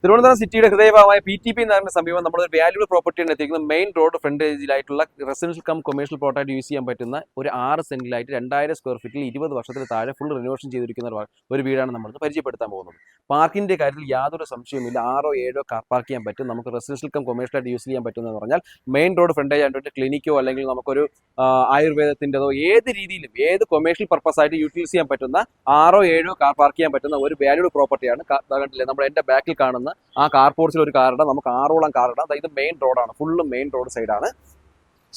തിരുവനന്തപുരം സിറ്റിയുടെ ഹൃദയഭാഗമായ PTP എന്ന് പറയുന്ന സമീപം നമ്മൾ ഒരു വാല്യൂബിൾ പ്രോപ്പർട്ടിയാണ് എത്തിക്കുന്നത്. മെയിൻ റോഡ് ഫ്രണ്ടേജിലായിട്ടുള്ള റെസിഡൻഷ്യൽ കം കൊമേഴ്ഷ്യൽ പ്ലോട്ടായിട്ട് യൂസ് ചെയ്യാൻ പറ്റുന്ന ഒരു 6 സെന്റിലായിട്ട് 2000 സ്ക്വയർ ഫീറ്റിൽ 20 വർഷത്തിന് താഴെ ഫുൾ റിനോവേഷൻ ചെയ്തിരിക്കുന്ന ഒരു വീടാണ് നമ്മൾ പരിചയപ്പെടുത്താൻ പോകുന്നത്. പാർക്കിന്റെ കാര്യത്തിൽ യാതൊരു സംശയവുമില്ല. 6 7 കാർ പാർക്ക് ചെയ്യാൻ പറ്റും. നമുക്ക് റെസിഡൻഷ്യൽ കം കൊമേഴ്ഷ്യലായിട്ട് യൂസ് ചെയ്യാൻ പറ്റുമെന്ന് പറഞ്ഞാൽ മെയിൻ റോഡ് ഫ്രണ്ടേജ് ആയിട്ട് ക്ലിനിക്കോ അല്ലെങ്കിൽ നമുക്കൊരു ആയുർവേദത്തിൻ്റെതോ ഏത് രീതിയിലും ഏത് കൊമേഴ്ഷ്യൽ പർപ്പസ് ആയിട്ട് യൂട്ടിലൈസ് ചെയ്യാൻ പറ്റുന്ന 6 7 കാർ പാർക്ക് ചെയ്യാൻ പറ്റുന്ന ഒരു വാല്യൂബിൾ പ്രോപ്പർട്ടിയാണ്. കണ്ടില്ലേ, നമ്മൾ എൻ്റെ ബാക്കിൽ കാണുന്ന ആ കാർ പോർച്ചിൽ ഒരു കാർ ഇടാം, നമുക്ക് 6ഓളം കാർ ഇടാം. ഇത് മെയിൻ റോഡാണ്, ഫുള്ള് മെയിൻ റോഡ് സൈഡാണ്.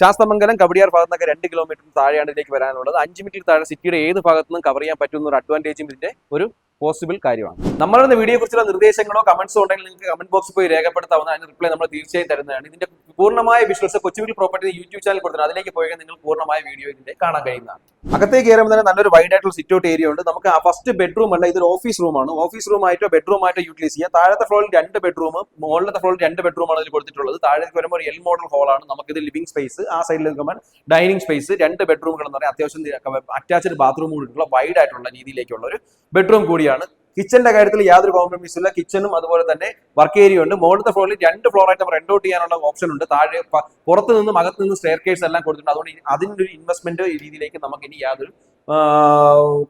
ശാസ്തമംഗലം കവടിയാർ ഭാഗത്ത് നിന്നൊക്കെ 2 കിലോമീറ്റർ താഴെയാണ് ഇതിലേക്ക് വരാനുള്ളത്. 5 മിനിറ്റ് താഴെ സിറ്റിയുടെ ഏത് ഭാഗത്തു നിന്നും കവർ ചെയ്യാൻ പറ്റുന്ന ഒരു അഡ്വാൻറ്റേജും ഇതിന്റെ ഒരു പോസിബിൾ കാര്യമാണ്. നമ്മളുടെ വീഡിയോ കുറിച്ചുള്ള നിർദ്ദേശങ്ങളോ കമന്റ്സോ ഉണ്ടെങ്കിൽ നിങ്ങൾക്ക് കമന്റ് ബോക്സിൽ പോയി രേഖപ്പെടുത്താവുന്ന അതിന് റിപ്ലൈ നമ്മൾ തീർച്ചയായും തരുന്നതാണ്. ഇതിന്റെ പൂർണ്ണമായ വിഷ്വൽസ് കൊച്ചുവീൽ പ്രോപ്പർട്ടി യൂട്യൂബ് ചാനൽ കൊടുത്തിട്ടുണ്ട്. അതിലേക്ക് പോയി നിങ്ങൾ പൂർണ്ണമായ വീഡിയോ ഇതിന്റെ കാണാൻ കഴിയുന്നതാണ്. അകത്തേക്ക് കയറുമ്പോൾ തന്നെ നല്ലൊരു വൈഡ് ആയിട്ടുള്ള സിറ്റ് ഔട്ട് ഏരിയ ഉണ്ട്. നമുക്ക് ആ ഫസ്റ്റ് ബെഡ്റൂം അല്ല, ഇതൊരു ഓഫീസ് റൂമാണ്. ഓഫീസ് റൂം ആയിട്ടോ ബെഡ്റൂം ആയിട്ടോ യൂട്ടിലൈസ് ചെയ്യാം. താഴത്തെ ഫ്ലോറിൽ 2 ബെഡ്റൂം, മുകളിലത്തെ ഫ്ലോറിൽ 2 ബെഡ്റൂമാണ് ഇതിൽ കൊടുത്തിട്ടുള്ളത്. താഴേക്ക് വരുമ്പോൾ ഒരു എൽ മോഡൽ ഹോളാണ്. നമുക്കിത് ലിവിംഗ് സ്പേസ്, ആ സൈഡിൽ നിൽക്കുമ്പോൾ ഡൈനിങ് സ്പേസ്, 2 ബെഡ്റൂമുകൾ എന്ന് പറയാം. അത്യാവശ്യം അറ്റാച്ച്ഡ് ബാത്റൂം കൂടിയിട്ടുള്ള വൈഡ് ആയിട്ടുള്ള രീതിയിലേക്കുള്ള ഒരു ബെഡ്റൂം കൂടിയാണ്. കിച്ചന്റെ കാര്യത്തിൽ യാതൊരു കോംപ്രമൈസും ഇല്ല. കിച്ചണും അതുപോലെ തന്നെ വർക്ക് ഏരിയ ഉണ്ട്. മുകളിലത്തെ ഫ്ലോറിൽ 2 ഫ്ലോറായിട്ട് റെന്റ് ഔട്ട് ചെയ്യാനുള്ള ഓപ്ഷൻ ഉണ്ട്. താഴെ പുറത്ത് നിന്നും അകത്ത് നിന്നും സ്റ്റെയർ കേസ് എല്ലാം കൊടുത്തിട്ടുണ്ട്. അതുകൊണ്ട് അതിന്റെ ഒരു ഇൻവെസ്റ്റ്മെന്റ് രീതിയിലേക്ക് നമുക്ക് ഇനി യാതൊരു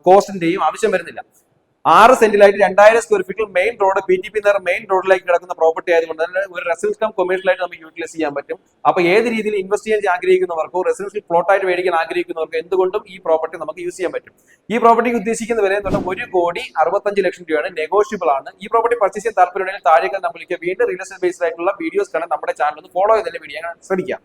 കോസ്റ്റിന്റെയും ആവശ്യം വരുന്നില്ല. 6 സെന്റിലായിട്ട് 2000 സ്ക്വയർ ഫീറ്റിൽ മെയിൻ റോഡ് PTP മെയിൻ റോഡിലേക്ക് കിടക്കുന്ന പ്രോപ്പർട്ടി ആയതുകൊണ്ട് തന്നെ ഒരു റെസിഡൻഷ്യൽ കം കൊമേഴ്ഷ്യലായിട്ട് നമുക്ക് യൂട്ടിലൈസ് ചെയ്യാൻ പറ്റും. അപ്പൊ ഏത് രീതിയിൽ ഇൻവെസ്റ്റ് ചെയ്യാൻ ആഗ്രഹിക്കുന്നവർക്കോ റെസിഡൻഷ്യൽ പ്ലോട്ടായിട്ട് മേടിക്കാൻ ആഗ്രഹിക്കുന്നവർക്കോ എന്തുകൊണ്ടും ഈ പ്രോപ്പർട്ടി നമുക്ക് യൂസ് ചെയ്യാൻ പറ്റും. ഈ പ്രോപ്പർട്ടിക്ക് ഉദ്ദേശിക്കുന്ന വില എന്ന് പറഞ്ഞാൽ 1,65,00,000 രൂപയാണ്. നെഗോഷ്യബിൾ ആണ്. ഈ പ്രോപ്പർട്ടി പർച്ചേസ് ചെയ്യാൻ താല്പര്യമുണ്ടെങ്കിൽ താഴേക്ക് നമ്മൾക്ക് വീണ്ടും റിയൽ എസ്റ്റേറ്റ് ബേസ്ഡ് ആയിട്ടുള്ള വീഡിയോസ് കാണാൻ നമ്മുടെ ചാനൽ ഒന്ന് ഫോളോ ചെയ്തതിന്റെ വീഡിയോ ശ്രമിക്കാം.